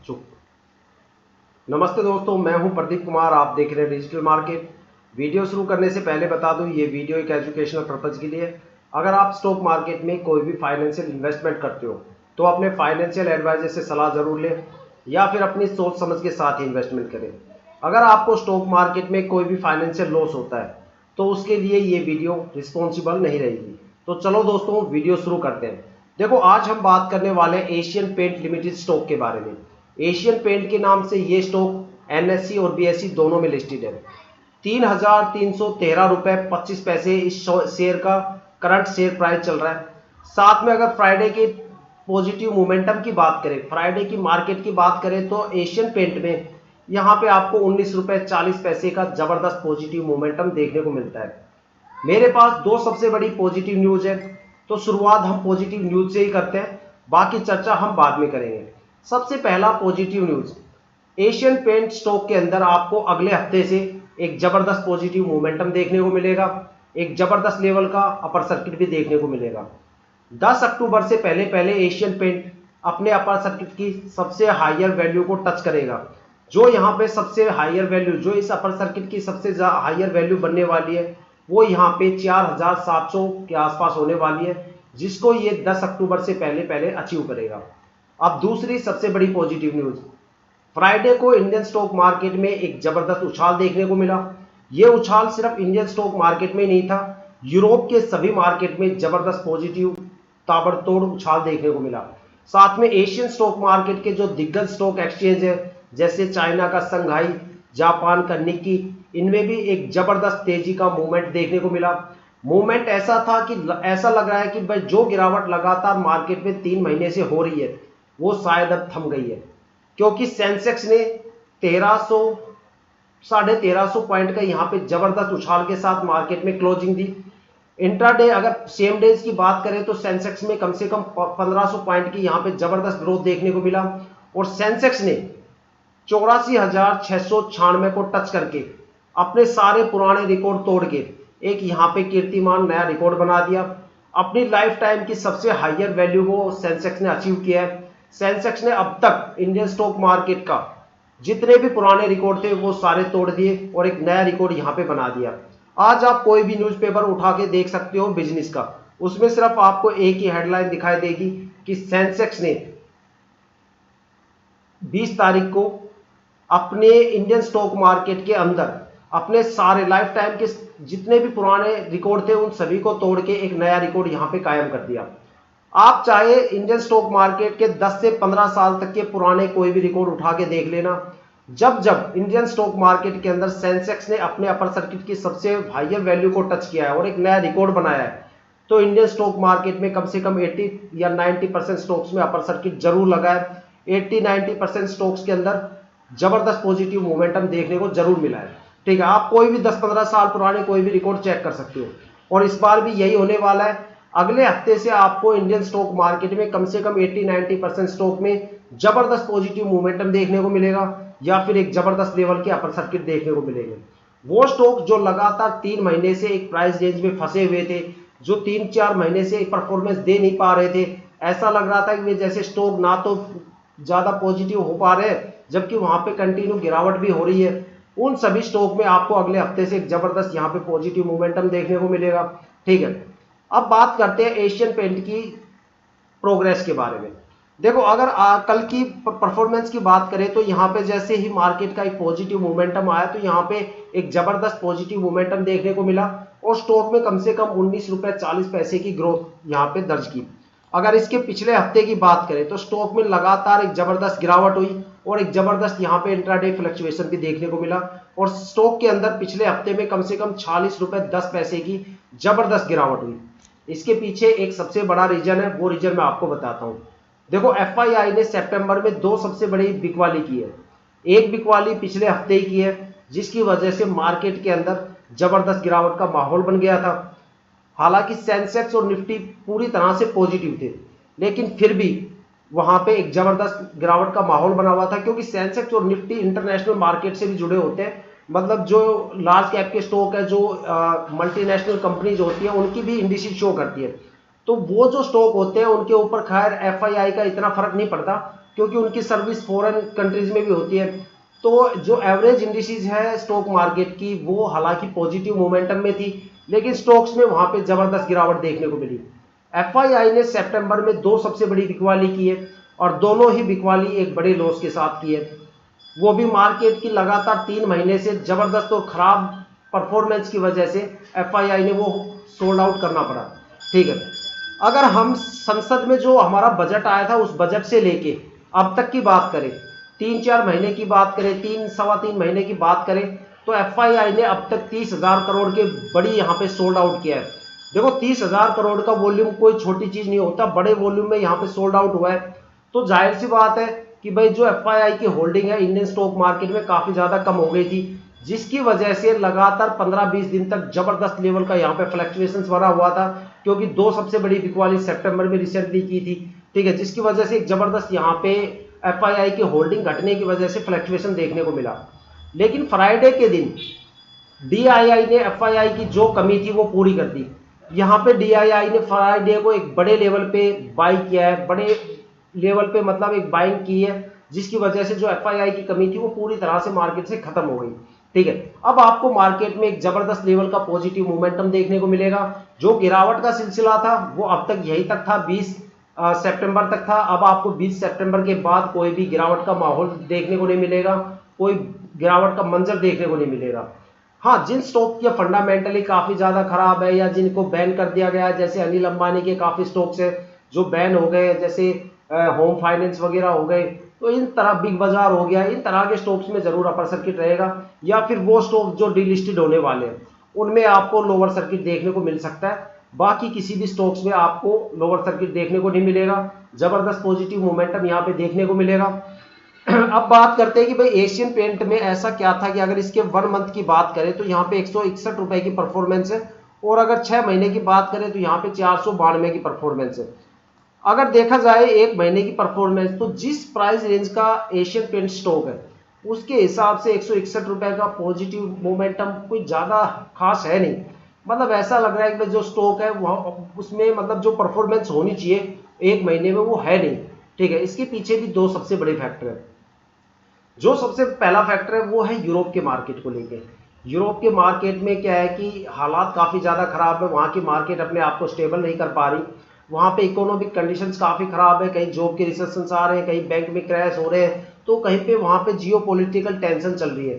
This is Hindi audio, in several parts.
चुप। नमस्ते दोस्तों, मैं हूं प्रदीप कुमार। आप देख रहे हैं डिजिटल मार्केट। वीडियो शुरू करने से पहले बता दूं, ये वीडियो एक एजुकेशनल पर्पज के लिए। अगर आप स्टॉक मार्केट में कोई भी फाइनेंशियल इन्वेस्टमेंट करते हो तो अपने फाइनेंशियल एडवाइजर से सलाह जरूर लें या फिर अपनी सोच समझ के साथ ही इन्वेस्टमेंट करें। अगर आपको स्टॉक मार्केट में कोई भी फाइनेंशियल लॉस होता है तो उसके लिए ये वीडियो रिस्पॉन्सिबल नहीं रहेगी। तो चलो दोस्तों, वीडियो शुरू करते हैं। देखो, आज हम बात करने वाले हैं एशियन पेंट लिमिटेड स्टॉक के बारे में। एशियन पेंट के नाम से ये स्टॉक एनएससी और बीएसई दोनों में लिस्टेड है। 3,313 रुपए 25 पैसे इस शेयर का करंट शेयर प्राइस चल रहा है। साथ में अगर फ्राइडे के पॉजिटिव मोमेंटम की बात करें, फ्राइडे की मार्केट की बात करें, तो एशियन पेंट में यहाँ पे आपको 19 रुपए 40 पैसे का जबरदस्त पॉजिटिव मोमेंटम देखने को मिलता है। मेरे पास दो सबसे बड़ी पॉजिटिव न्यूज है, तो शुरुआत हम पॉजिटिव न्यूज से ही करते हैं, बाकी चर्चा हम बाद में करेंगे। सबसे पहला positive news, Asian Paint stock के अंदर आपको अगले हफ्ते से एक जबरदस्त पॉजिटिव मोमेंटम देखने को मिलेगा। एक जबरदस्त लेवल का अपर सर्किट भी देखने को मिलेगा। 10 अक्टूबर से पहले पहले एशियन पेंट अपने अपर सर्किट की सबसे हायर वैल्यू को टच करेगा। जो यहाँ पे सबसे हायर वैल्यू, जो इस अपर सर्किट की सबसे हायर वैल्यू बनने वाली है, वो यहाँ पे 4,700 के आसपास होने वाली है, जिसको ये 10 अक्टूबर से पहले पहले अचीव करेगा। अब दूसरी सबसे बड़ी पॉजिटिव न्यूज, फ्राइडे को इंडियन स्टॉक मार्केट में एक जबरदस्त उछाल देखने को मिला। ये उछाल सिर्फ इंडियन स्टॉक मार्केट में नहीं था, यूरोप के सभी मार्केट में जबरदस्त पॉजिटिव ताबड़तोड़ उछाल देखने को मिला। साथ में एशियन स्टॉक मार्केट के जो दिग्गज स्टॉक एक्सचेंज है, जैसे चाइना का संघाई, जापान का निक्की, इनमें भी एक जबरदस्त तेजी का मूवमेंट देखने को मिला। मूवमेंट ऐसा था कि ऐसा लग रहा है कि भाई जो गिरावट लगातार मार्केट में 3 महीने से हो रही है वो शायद अब थम गई है, क्योंकि सेंसेक्स ने 1300 पॉइंट का यहाँ पे जबरदस्त उछाल के साथ मार्केट में क्लोजिंग दी। इंट्राडे अगर सेम डेज की बात करें तो सेंसेक्स में कम से कम 1500 पॉइंट की यहाँ पे जबरदस्त ग्रोथ देखने को मिला और सेंसेक्स ने 84,696 को टच करके अपने सारे पुराने रिकॉर्ड तोड़ के एक यहाँ पे कीर्तिमान नया रिकॉर्ड बना दिया। अपनी लाइफ टाइम की सबसे हायर वैल्यू को सेंसेक्स ने अचीव किया है। सेंसेक्स ने अब तक इंडियन स्टॉक मार्केट का जितने भी पुराने रिकॉर्ड थे वो सारे तोड़ दिए और एक नया रिकॉर्ड यहाँ पे बना दिया। आज आप कोई भी न्यूज़पेपर उठा के देख सकते हो बिजनेस का, उसमें सिर्फ आपको एक ही हेडलाइन दिखाई देगी कि सेंसेक्स ने 20 तारीख को अपने इंडियन स्टॉक मार्केट के अंदर अपने सारे लाइफ टाइम के जितने भी पुराने रिकॉर्ड थे उन सभी को तोड़ के एक नया रिकॉर्ड यहां पे कायम कर दिया। आप चाहे इंडियन स्टॉक मार्केट के 10 से 15 साल तक के पुराने कोई भी रिकॉर्ड उठा के देख लेना, जब जब इंडियन स्टॉक मार्केट के अंदर सेंसेक्स ने अपने अपर सर्किट की सबसे हायर वैल्यू को टच किया है और एक नया रिकॉर्ड बनाया है, तो इंडियन स्टॉक मार्केट में कम से कम 80 या 90% स्टॉक्स में अपर सर्किट जरूर लगा है। 80-90% स्टॉक्स के अंदर जबरदस्त पॉजिटिव मोमेंटम देखने को जरूर मिला है। ठीक है, आप कोई भी 10-15 साल पुराने कोई भी रिकॉर्ड चेक कर सकते हो और इस बार भी यही होने वाला है। अगले हफ्ते से आपको इंडियन स्टॉक मार्केट में कम से कम 80-90% स्टॉक में जबरदस्त पॉजिटिव मोमेंटम देखने को मिलेगा या फिर एक जबरदस्त लेवल के अपर सर्किट देखने को मिलेंगे। वो स्टॉक जो लगातार 3 महीने से एक प्राइस रेंज में फंसे हुए थे, जो 3-4 महीने से एक परफॉर्मेंस दे नहीं पा रहे थे, ऐसा लग रहा था कि वे जैसे स्टॉक ना तो ज्यादा पॉजिटिव हो पा रहे हैं जबकि वहां पे कंटिन्यू गिरावट भी हो रही है, उन सभी स्टॉक में आपको अगले हफ्ते से एक जबरदस्त यहाँ पे पॉजिटिव मोमेंटम देखने को मिलेगा। ठीक है, अब बात करते हैं एशियन पेंट की प्रोग्रेस के बारे में। देखो, अगर कल की परफॉर्मेंस की बात करें तो यहाँ पे जैसे ही मार्केट का एक पॉजिटिव मोमेंटम आया तो यहाँ पे एक जबरदस्त पॉजिटिव मोमेंटम देखने को मिला और स्टॉक में कम से कम 19 रुपए 40 पैसे की ग्रोथ यहाँ पे दर्ज की। अगर इसके पिछले हफ्ते की बात करें तो स्टॉक में लगातार एक जबरदस्त गिरावट हुई और एक जबरदस्त यहाँ पे इंट्राडे फ्लक्चुएशन भी देखने को मिला और स्टॉक के अंदर पिछले हफ्ते में कम से कम 46 रुपए 10 पैसे की जबरदस्त गिरावट हुई। इसके पीछे एक सबसे बड़ा रीजन है, वो रीजन मैं आपको बताता हूँ। देखो, एफआईआई ने सितंबर में 2 सबसे बड़ी बिकवाली की है। एक बिकवाली पिछले हफ्ते ही की है जिसकी वजह से मार्केट के अंदर जबरदस्त गिरावट का माहौल बन गया था। हालांकि सेंसेक्स और निफ्टी पूरी तरह से पॉजिटिव थे, लेकिन फिर भी वहां पे एक जबरदस्त गिरावट का माहौल बना हुआ था, क्योंकि सेंसेक्स और निफ्टी इंटरनेशनल मार्केट से भी जुड़े होते हैं। मतलब जो लार्ज कैप के स्टॉक है, जो मल्टीनेशनल कंपनीज होती है, उनकी भी इंडिसेस शो करती है। तो वो जो स्टॉक होते हैं उनके ऊपर खैर एफआईआई का इतना फर्क नहीं पड़ता, क्योंकि उनकी सर्विस फॉरेन कंट्रीज में भी होती है। तो जो एवरेज इंडिसेस है स्टॉक मार्केट की वो हालांकि पॉजिटिव मोमेंटम में थी, लेकिन स्टॉक्स में वहां पे जबरदस्त गिरावट देखने को मिली। एफआईआई ने सितंबर में 2 सबसे बड़ी बिकवाली की है और दोनों ही बिकवाली एक बड़े लॉस के साथ की है, वो भी मार्केट की लगातार 3 महीने से जबरदस्त और खराब परफॉर्मेंस की वजह से एफआईआई ने वो सोल्ड आउट करना पड़ा। ठीक है, अगर हम संसद में जो हमारा बजट आया था उस बजट से लेके अब तक की बात करें, 3-4 महीने की बात करें, 3-3.25 महीने की बात करें, तो एफआईआई ने अब तक 30,000 करोड़ के बड़ी यहाँ पे सोल्ड आउट किया है। देखो 30,000 करोड़ का वॉल्यूम कोई छोटी चीज नहीं होता, बड़े वॉल्यूम में यहाँ पे सोल्ड आउट हुआ है। तो जाहिर सी बात है कि भाई जो एफआईआई की होल्डिंग है इंडियन स्टॉक मार्केट में काफी ज्यादा कम हो गई थी, जिसकी वजह से लगातार 15-20 दिन तक जबरदस्त लेवल का यहाँ पे फ्लक्चुएशंस बना हुआ था, क्योंकि 2 सबसे बड़ी बिकवाली सितंबर में रिसेंटली की थी। ठीक है, जिसकी वजह से एक जबरदस्त यहाँ पे एफआईआई की होल्डिंग घटने की वजह से फ्लक्चुएशन देखने को मिला। लेकिन फ्राइडे के दिन डीआईआई ने एफआईआई की जो कमी थी वो पूरी कर दी। यहाँ पे डीआईआई ने फ्राइडे को एक बड़े लेवल पे बाई किया है, बड़े लेवल पे मतलब एक बाइंग की है, जिसकी वजह से जो एफआईआई की कमी थी वो पूरी तरह से मार्केट से खत्म हो गई। ठीक है, अब आपको मार्केट में एक जबरदस्त लेवल का पॉजिटिव मोमेंटम देखने को मिलेगा। जो गिरावट का सिलसिला था वो अब तक यही तक था, 20 सितंबर तक था। अब आपको 20 सितंबर के बाद कोई भी गिरावट का माहौल देखने को नहीं मिलेगा, कोई गिरावट का मंजर देखने को नहीं मिलेगा। हाँ, जिन स्टॉक के फंडामेंटली काफी ज्यादा खराब है या जिनको बैन कर दिया गया है, जैसे अनिल अंबानी के काफी स्टॉक्स है जो बैन हो गए, जैसे होम फाइनेंस वगैरह हो गए, तो इन तरह बिग बाजार हो गया, इन तरह के स्टॉक्स में जरूर अपर सर्किट रहेगा। या फिर वो स्टॉक जो डीलिस्टेड होने वाले हैं उनमें आपको लोअर सर्किट देखने को मिल सकता है। बाकी किसी भी स्टॉक्स में आपको लोअर सर्किट देखने को नहीं मिलेगा, जबरदस्त पॉजिटिव मोमेंटम यहाँ पे देखने को मिलेगा। अब बात करते हैं कि भाई एशियन पेंट में ऐसा क्या था कि अगर इसके 1 मंथ की बात करें तो यहाँ पे 161 रुपए की परफॉर्मेंस है, और अगर 6 महीने की बात करें तो यहाँ पे 492 की परफॉर्मेंस है। अगर देखा जाए 1 महीने की परफॉर्मेंस, तो जिस प्राइस रेंज का एशियन पेंट स्टॉक है उसके हिसाब से 161 रुपए का पॉजिटिव मोमेंटम कोई ज्यादा खास है नहीं। मतलब ऐसा लग रहा है कि जो स्टॉक है वह उसमें मतलब जो परफॉर्मेंस होनी चाहिए 1 महीने में वो है नहीं। ठीक है, इसके पीछे भी 2 सबसे बड़े फैक्टर है। जो सबसे पहला फैक्टर है वो है यूरोप के मार्केट को लेके। यूरोप के मार्केट में क्या है कि हालात काफी ज्यादा खराब है, वहां की मार्केट अपने आप को स्टेबल नहीं कर पा रही, वहां पे इकोनॉमिक कंडीशंस काफी खराब है, कहीं जॉब के रिसेशंस आ रहे हैं, कहीं बैंक में क्रैश हो रहे हैं, तो कहीं पे वहां पे जियोपॉलिटिकल टेंशन चल रही है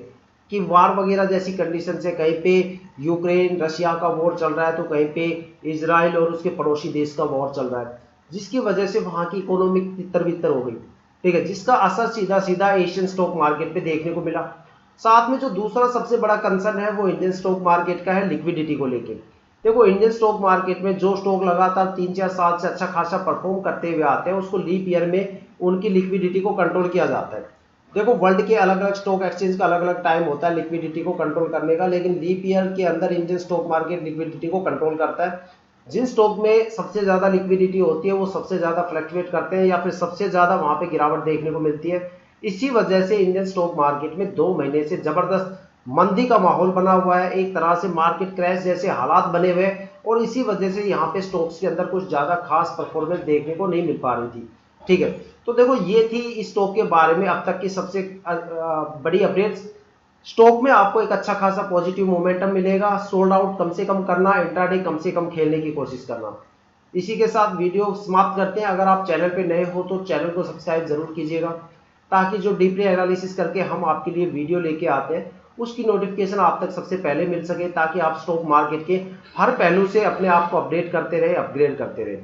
कि वार वगैरह जैसी कंडीशन है, कहीं पे यूक्रेन रशिया का वॉर चल रहा है, तो कहीं पे इजराइल और उसके पड़ोसी देश का वॉर चल रहा है, जिसकी वजह से वहां की इकोनॉमिक तितर बितर हो गई। ठीक है, जिसका असर सीधा सीधा एशियन स्टॉक मार्केट पे देखने को मिला। साथ में जो दूसरा सबसे बड़ा कंसर्न है वो इंडियन स्टॉक मार्केट का है लिक्विडिटी को लेके। देखो इंडियन स्टॉक मार्केट में जो स्टॉक लगातार 3-4 साल से अच्छा खासा परफॉर्म करते हुए आते हैं उसको लीप ईयर में उनकी लिक्विडिटी को कंट्रोल किया जाता है। देखो वर्ल्ड के अलग अलग स्टॉक एक्सचेंज का अलग अलग टाइम होता है लिक्विडिटी को कंट्रोल करने का, लेकिन लीप ईयर के अंदर इंडियन स्टॉक मार्केट लिक्विडिटी को कंट्रोल करता है। जिन स्टॉक में सबसे ज्यादा लिक्विडिटी होती है वो सबसे ज्यादा फ्लक्चुएट करते हैं या फिर सबसे ज्यादा वहां पे गिरावट देखने को मिलती है। इसी वजह से इंडियन स्टॉक मार्केट में 2 महीने से जबरदस्त मंदी का माहौल बना हुआ है, एक तरह से मार्केट क्रैश जैसे हालात बने हुए, और इसी वजह से यहाँ पे स्टॉक्स के अंदर कुछ ज्यादा खास परफॉर्मेंस देखने को नहीं मिल पा रही थी। ठीक है, तो देखो ये थी इस स्टॉक के बारे में अब तक की सबसे बड़ी अपडेट्स। स्टॉक में आपको एक अच्छा खासा पॉजिटिव मोमेंटम मिलेगा, सोल्ड आउट कम से कम करना, इंट्राडे कम से कम खेलने की कोशिश करना। इसी के साथ वीडियो समाप्त करते हैं। अगर आप चैनल पे नए हो तो चैनल को सब्सक्राइब जरूर कीजिएगा, ताकि जो डीपली एनालिसिस करके हम आपके लिए वीडियो लेके आते हैं उसकी नोटिफिकेशन आप तक सबसे पहले मिल सके, ताकि आप स्टॉक मार्केट के हर पहलू से अपने आप को अपडेट करते रहे, अपग्रेड करते रहे।